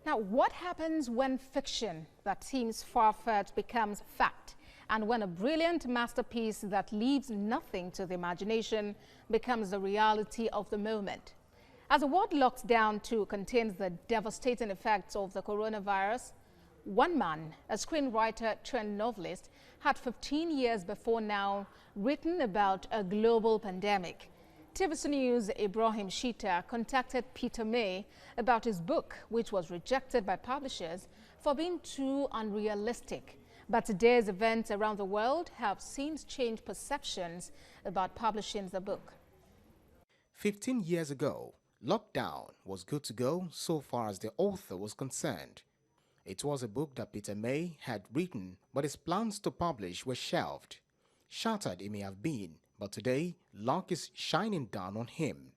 Now, what happens when fiction that seems far-fetched becomes fact, and when a brilliant masterpiece that leaves nothing to the imagination becomes the reality of the moment? As the world locks down to contain the devastating effects of the coronavirus, one man, a screenwriter turned novelist, had 15 years before now written about a global pandemic. TVC News' Ibraheem Shitta contacted Peter May about his book, which was rejected by publishers for being too unrealistic. But today's events around the world have since changed perceptions about publishing the book. 15 years ago, lockdown was good to go so far as the author was concerned. It was a book that Peter May had written, but his plans to publish were shelved. Shattered he may have been, but today, luck is shining down on him.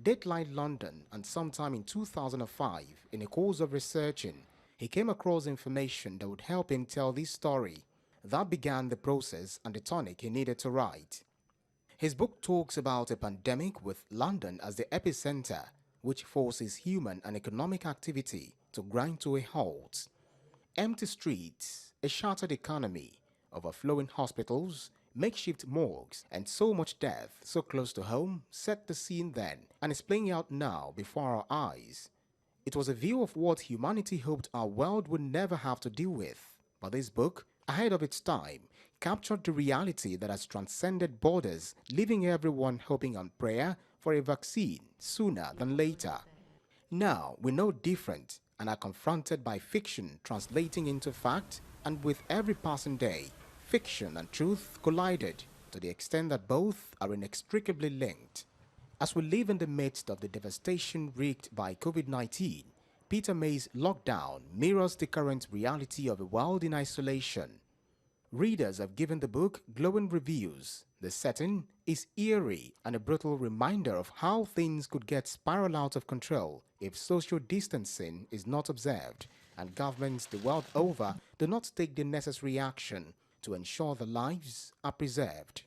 Deadline London, and sometime in 2005, in the course of researching, he came across information that would help him tell this story. That began the process and the tonic he needed to write. His book talks about a pandemic with London as the epicenter, which forces human and economic activity to grind to a halt. Empty streets, a shattered economy, overflowing hospitals, makeshift morgues, and so much death so close to home set the scene then and is playing out now before our eyes. It was a view of what humanity hoped our world would never have to deal with. But this book, ahead of its time, captured the reality that has transcended borders, leaving everyone hoping on prayer for a vaccine sooner than later. Now we know different and are confronted by fiction translating into fact, and with every passing day, fiction and truth collided to the extent that both are inextricably linked. As we live in the midst of the devastation wreaked by COVID-19, Peter May's Lockdown mirrors the current reality of a world in isolation. Readers have given the book glowing reviews. The setting is eerie and a brutal reminder of how things could get spiral out of control if social distancing is not observed and governments the world over do not take the necessary action to ensure the lives are preserved.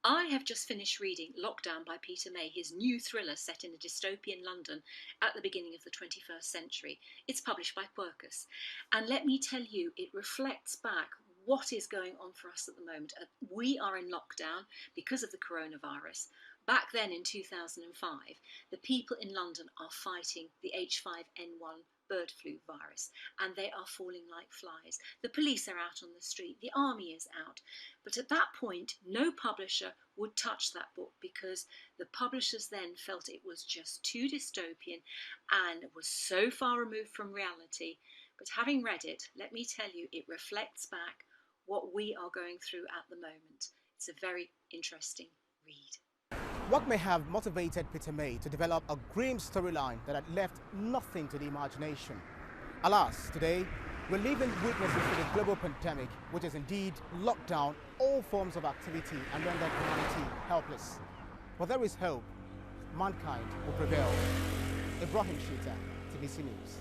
I have just finished reading Lockdown by Peter May, his new thriller set in a dystopian London at the beginning of the 21st century. It's published by Quercus. And let me tell you, it reflects back what is going on for us at the moment. We are in lockdown because of the coronavirus. Back then in 2005, the people in London are fighting the H5N1 bird flu virus, and they are falling like flies. The police are out on the street, the army is out. But at that point, no publisher would touch that book because the publishers then felt it was just too dystopian and was so far removed from reality. But having read it, let me tell you, it reflects back what we are going through at the moment. It's a very interesting read. What may have motivated Peter May to develop a grim storyline that had left nothing to the imagination? Alas, today, we're living witnesses to the global pandemic, which has indeed locked down all forms of activity and rendered humanity helpless. But there is hope. Mankind will prevail. Ibraheem Shitta, TVC News.